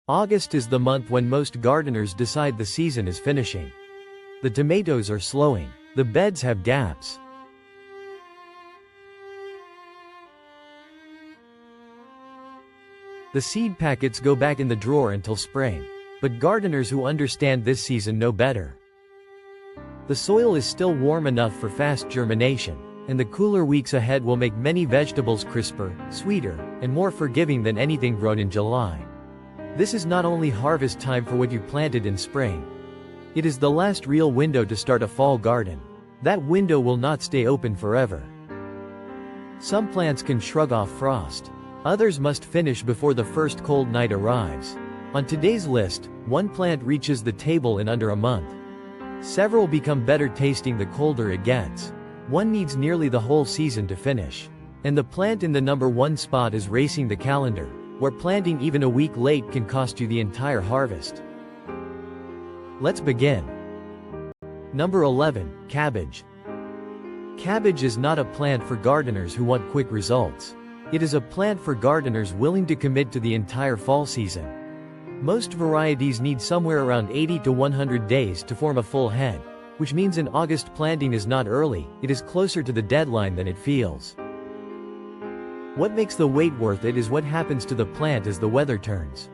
August is the month when most gardeners decide the season is finishing. The tomatoes are slowing. The beds have gaps. The seed packets go back in the drawer until spring. But gardeners who understand this season know better. The soil is still warm enough for fast germination, and the cooler weeks ahead will make many vegetables crisper, sweeter, and more forgiving than anything grown in July. This is not only harvest time for what you planted in spring. It is the last real window to start a fall garden. That window will not stay open forever. Some plants can shrug off frost. Others must finish before the first cold night arrives. On today's list, one plant reaches the table in under a month. Several become better tasting the colder it gets. One needs nearly the whole season to finish. And the plant in the number 1 spot is racing the calendar, where planting even a week late can cost you the entire harvest. Let's begin. Number 11, cabbage. Cabbage is not a plant for gardeners who want quick results. It is a plant for gardeners willing to commit to the entire fall season. Most varieties need somewhere around 80 to 100 days to form a full head, which means in August planting is not early, it is closer to the deadline than it feels. What makes the wait worth it is what happens to the plant as the weather turns.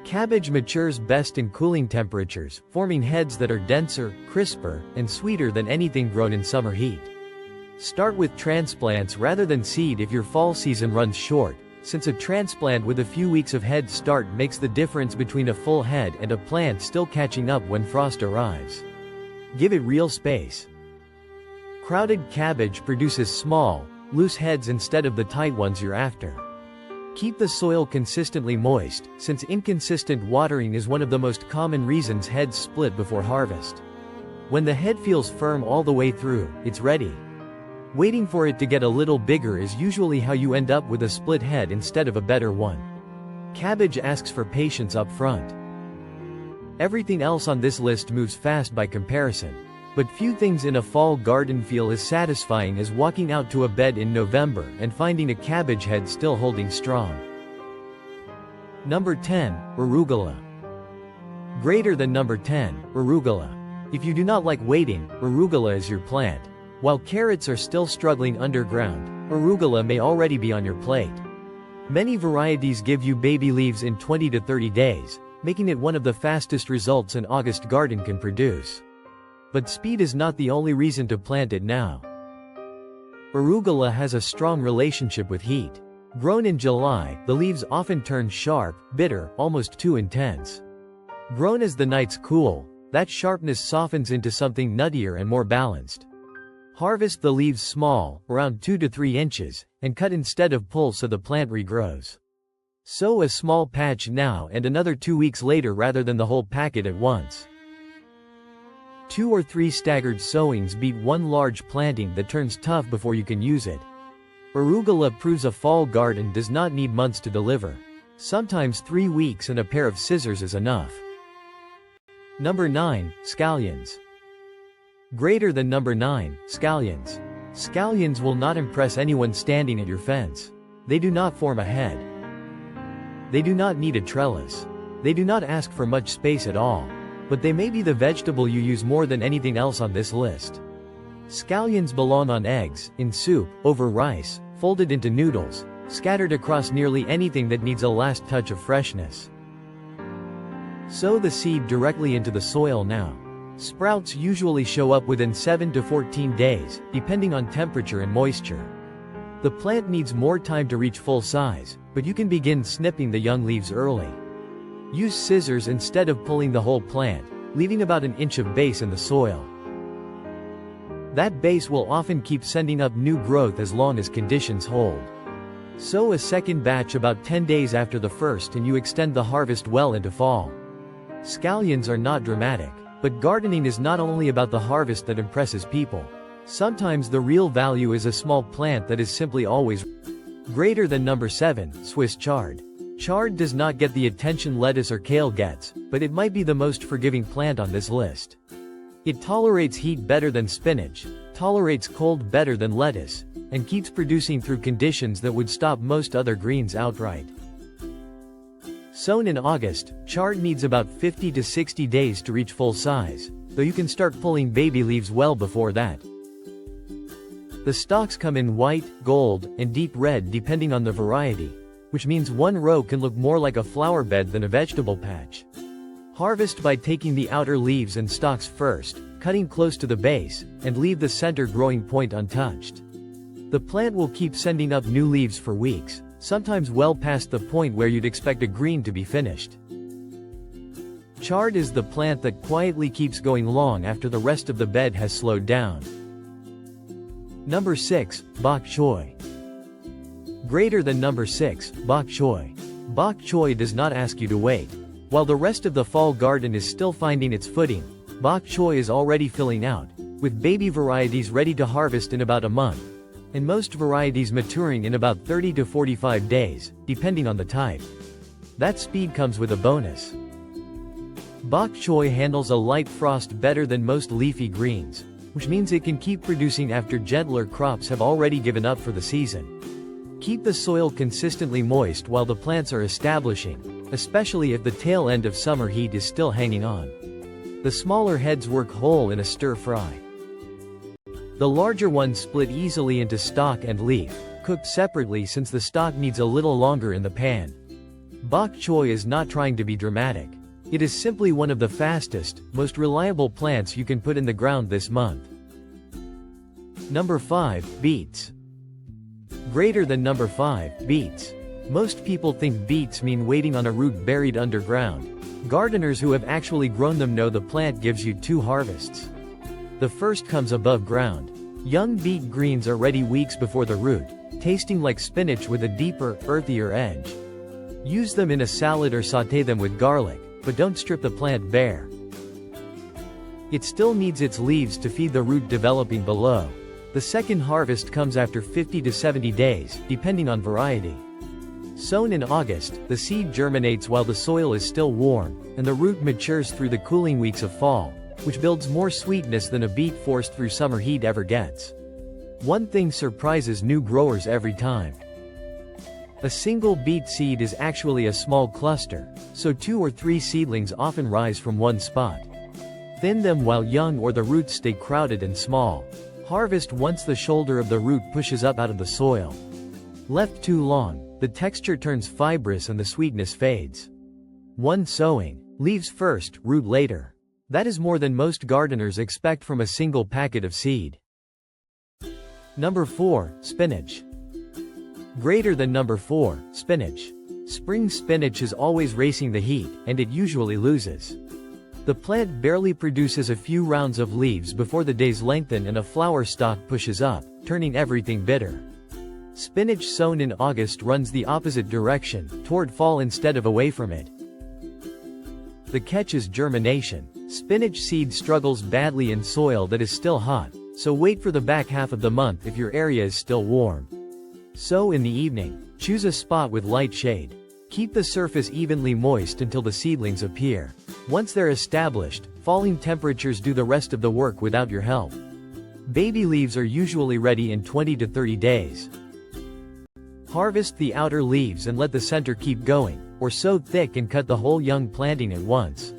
Cabbage matures best in cooling temperatures, forming heads that are denser, crisper, and sweeter than anything grown in summer heat. Start with transplants rather than seed if your fall season runs short, since a transplant with a few weeks of head start makes the difference between a full head and a plant still catching up when frost arrives. Give it real space. Crowded cabbage produces small, loose heads instead of the tight ones you're after. Keep the soil consistently moist, since inconsistent watering is one of the most common reasons heads split before harvest. When the head feels firm all the way through, it's ready. Waiting for it to get a little bigger is usually how you end up with a split head instead of a better one. Cabbage asks for patience up front. Everything else on this list moves fast by comparison. But few things in a fall garden feel as satisfying as walking out to a bed in November and finding a cabbage head still holding strong. Number 10, Arugula. Greater than number 10, Arugula. If you do not like waiting, Arugula is your plant. While carrots are still struggling underground, arugula may already be on your plate. Many varieties give you baby leaves in 20 to 30 days, making it one of the fastest results an August garden can produce. But speed is not the only reason to plant it now. Arugula has a strong relationship with heat. Grown in July, the leaves often turn sharp, bitter, almost too intense. Grown as the nights cool, that sharpness softens into something nuttier and more balanced. Harvest the leaves small, around 2 to 3 inches, and cut instead of pull so the plant regrows. Sow a small patch now and another 2 weeks later rather than the whole packet at once. 2 or 3 staggered sowings beat one large planting that turns tough before you can use it. Arugula proves a fall garden does not need months to deliver. Sometimes 3 weeks and a pair of scissors is enough. Number 9, Scallions. Greater than number 9, Scallions. Scallions will not impress anyone standing at your fence. They do not form a head. They do not need a trellis. They do not ask for much space at all. But they may be the vegetable you use more than anything else on this list. Scallions belong on eggs, in soup, over rice, folded into noodles, scattered across nearly anything that needs a last touch of freshness. Sow the seed directly into the soil now. Sprouts usually show up within 7 to 14 days, depending on temperature and moisture. The plant needs more time to reach full size, but you can begin snipping the young leaves early. Use scissors instead of pulling the whole plant, leaving about an inch of base in the soil. That base will often keep sending up new growth as long as conditions hold. Sow a second batch about 10 days after the first and you extend the harvest well into fall. Scallions are not dramatic. But gardening is not only about the harvest that impresses people. Sometimes the real value is a small plant that is simply always greater than number 7, Swiss chard. Chard does not get the attention lettuce or kale gets, but it might be the most forgiving plant on this list. It tolerates heat better than spinach, tolerates cold better than lettuce, and keeps producing through conditions that would stop most other greens outright. Sown in August, chard needs about 50 to 60 days to reach full size, though you can start pulling baby leaves well before that. The stalks come in white, gold, and deep red depending on the variety, which means one row can look more like a flower bed than a vegetable patch. Harvest by taking the outer leaves and stalks first, cutting close to the base, and leave the center growing point untouched. The plant will keep sending up new leaves for weeks, sometimes well past the point where you'd expect a green to be finished. Chard is the plant that quietly keeps going long after the rest of the bed has slowed down. Number 6, Bok Choy. Greater than number 6, Bok Choy. Bok Choy does not ask you to wait. While the rest of the fall garden is still finding its footing, Bok Choy is already filling out, with baby varieties ready to harvest in about a month, and most varieties maturing in about 30 to 45 days, depending on the type. That speed comes with a bonus. Bok Choy handles a light frost better than most leafy greens, which means it can keep producing after gentler crops have already given up for the season. Keep the soil consistently moist while the plants are establishing, especially if the tail end of summer heat is still hanging on. The smaller heads work whole in a stir-fry. The larger ones split easily into stalk and leaf, cooked separately since the stalk needs a little longer in the pan. Bok Choy is not trying to be dramatic. It is simply one of the fastest, most reliable plants you can put in the ground this month. Number 5, Beets. Greater than number 5, Beets. Most people think beets mean waiting on a root buried underground. Gardeners who have actually grown them know the plant gives you 2 harvests. The first comes above ground. Young beet greens are ready weeks before the root, tasting like spinach with a deeper, earthier edge. Use them in a salad or sauté them with garlic, but don't strip the plant bare. It still needs its leaves to feed the root developing below. The second harvest comes after 50 to 70 days, depending on variety. Sown in August, the seed germinates while the soil is still warm, and the root matures through the cooling weeks of fall, which builds more sweetness than a beet forced through summer heat ever gets. One thing surprises new growers every time. A single beet seed is actually a small cluster, so 2 or 3 seedlings often rise from one spot. Thin them while young or the roots stay crowded and small. Harvest once the shoulder of the root pushes up out of the soil. Left too long, the texture turns fibrous and the sweetness fades. One sowing. Leaves first, root later. That is more than most gardeners expect from a single packet of seed. Number 4, Spinach. Greater than number 4, Spinach. Spring spinach is always racing the heat, and it usually loses. The plant barely produces a few rounds of leaves before the days lengthen and a flower stalk pushes up, turning everything bitter. Spinach sown in August runs the opposite direction, toward fall instead of away from it. The catch is germination. Spinach seed struggles badly in soil that is still hot, so wait for the back half of the month if your area is still warm. Sow in the evening. Choose a spot with light shade. Keep the surface evenly moist until the seedlings appear. Once they're established, falling temperatures do the rest of the work without your help. Baby leaves are usually ready in 20 to 30 days. Harvest the outer leaves and let the center keep going, or sow thick and cut the whole young planting at once.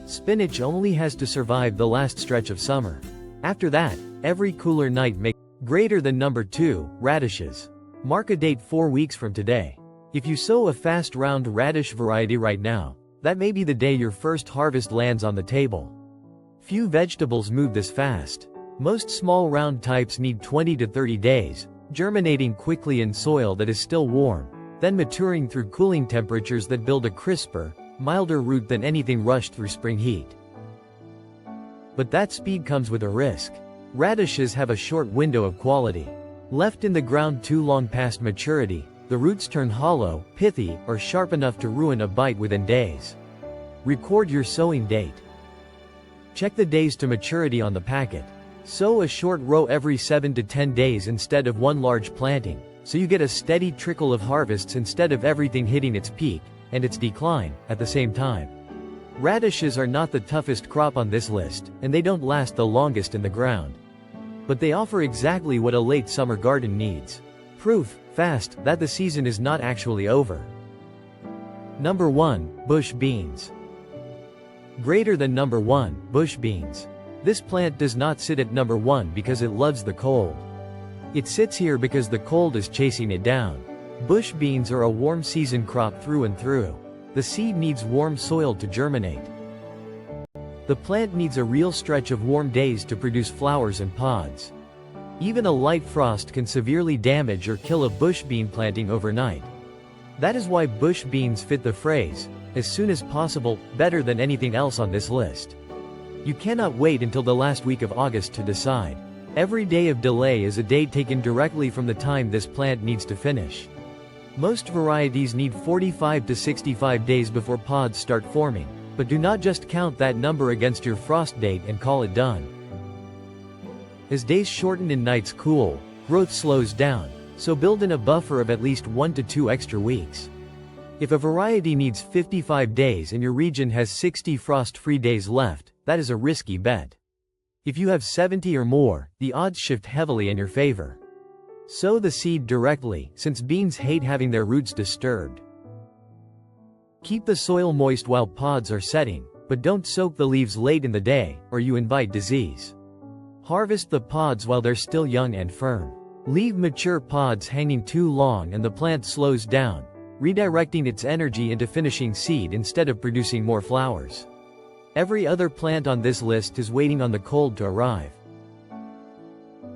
Spinach only has to survive the last stretch of summer. After that, every cooler night makes. Greater than number 2, Radishes. Mark a date 4 weeks from today. If you sow a fast round radish variety right now, that may be the day your first harvest lands on the table. Few vegetables move this fast. Most small round types need 20 to 30 days, germinating quickly in soil that is still warm, then maturing through cooling temperatures that build a crisper, milder root than anything rushed through spring heat. But that speed comes with a risk. Radishes have a short window of quality. Left in the ground too long past maturity, the roots turn hollow, pithy, or sharp enough to ruin a bite within days. Record your sowing date. Check the days to maturity on the packet. Sow a short row every 7 to 10 days instead of one large planting, so you get a steady trickle of harvests instead of everything hitting its peak and its decline at the same time. Radishes are not the toughest crop on this list, and they don't last the longest in the ground. But they offer exactly what a late summer garden needs. Proof, fast, that the season is not actually over. Number 1. Bush beans. Greater than number 1. Bush beans. This plant does not sit at number 1 because it loves the cold. It sits here because the cold is chasing it down. Bush beans are a warm season crop through and through. The seed needs warm soil to germinate. The plant needs a real stretch of warm days to produce flowers and pods. Even a light frost can severely damage or kill a bush bean planting overnight. That is why bush beans fit the phrase, "as soon as possible," better than anything else on this list. You cannot wait until the last week of August to decide. Every day of delay is a day taken directly from the time this plant needs to finish. Most varieties need 45 to 65 days before pods start forming, but do not just count that number against your frost date and call it done. As days shorten and nights cool, growth slows down, so build in a buffer of at least 1 to 2 extra weeks. If a variety needs 55 days and your region has 60 frost-free days left, that is a risky bet. If you have 70 or more, the odds shift heavily in your favor. Sow the seed directly, since beans hate having their roots disturbed. Keep the soil moist while pods are setting, but don't soak the leaves late in the day, or you invite disease. Harvest the pods while they're still young and firm. Leave mature pods hanging too long and the plant slows down, redirecting its energy into finishing seed instead of producing more flowers. Every other plant on this list is waiting on the cold to arrive.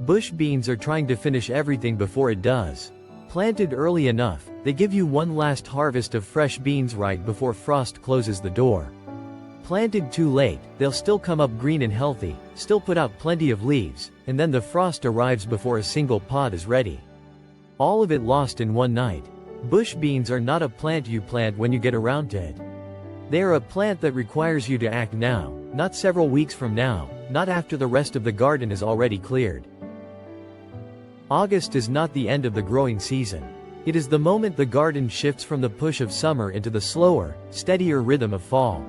Bush beans are trying to finish everything before it does. Planted early enough, they give you one last harvest of fresh beans right before frost closes the door. Planted too late, they'll still come up green and healthy, still put out plenty of leaves, and then the frost arrives before a single pod is ready. All of it lost in one night. Bush beans are not a plant you plant when you get around to it. They are a plant that requires you to act now, not several weeks from now, not after the rest of the garden is already cleared. August is not the end of the growing season. It is the moment the garden shifts from the push of summer into the slower, steadier rhythm of fall.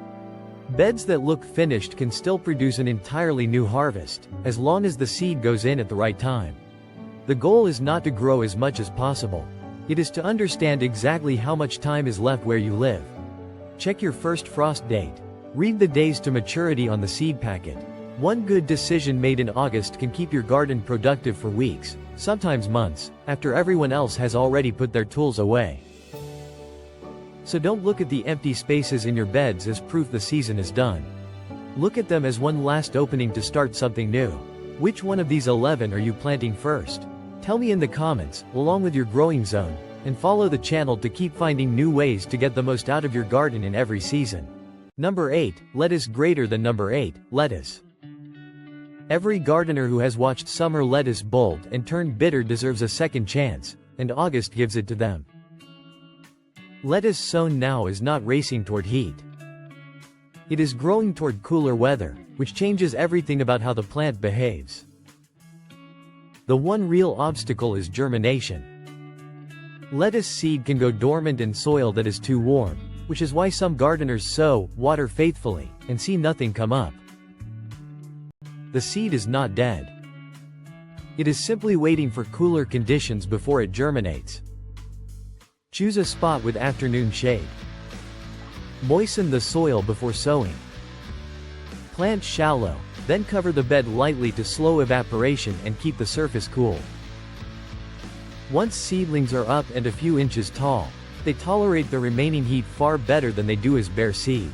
Beds that look finished can still produce an entirely new harvest, as long as the seed goes in at the right time. The goal is not to grow as much as possible. It is to understand exactly how much time is left where you live. Check your first frost date. Read the days to maturity on the seed packet. One good decision made in August can keep your garden productive for weeks, sometimes months, after everyone else has already put their tools away. So don't look at the empty spaces in your beds as proof the season is done. Look at them as one last opening to start something new. Which one of these 11 are you planting first? Tell me in the comments, along with your growing zone, and follow the channel to keep finding new ways to get the most out of your garden in every season. Number 8, lettuce. Greater than number 8, lettuce. Every gardener who has watched summer lettuce bolt and turn bitter deserves a second chance, and August gives it to them. Lettuce sown now is not racing toward heat. It is growing toward cooler weather, which changes everything about how the plant behaves. The one real obstacle is germination. Lettuce seed can go dormant in soil that is too warm, which is why some gardeners sow, water faithfully, and see nothing come up. The seed is not dead. It is simply waiting for cooler conditions before it germinates. Choose a spot with afternoon shade. Moisten the soil before sowing. Plant shallow, then cover the bed lightly to slow evaporation and keep the surface cool. Once seedlings are up and a few inches tall, they tolerate the remaining heat far better than they do as bare seed.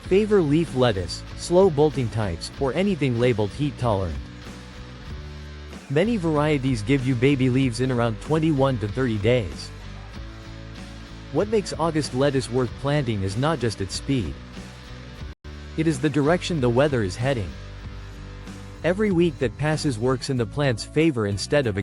Favor leaf lettuce, slow bolting types, or anything labeled heat tolerant. Many varieties give you baby leaves in around 21 to 30 days. What makes August lettuce worth planting is not just its speed. It is the direction the weather is heading. Every week that passes works in the plant's favor instead of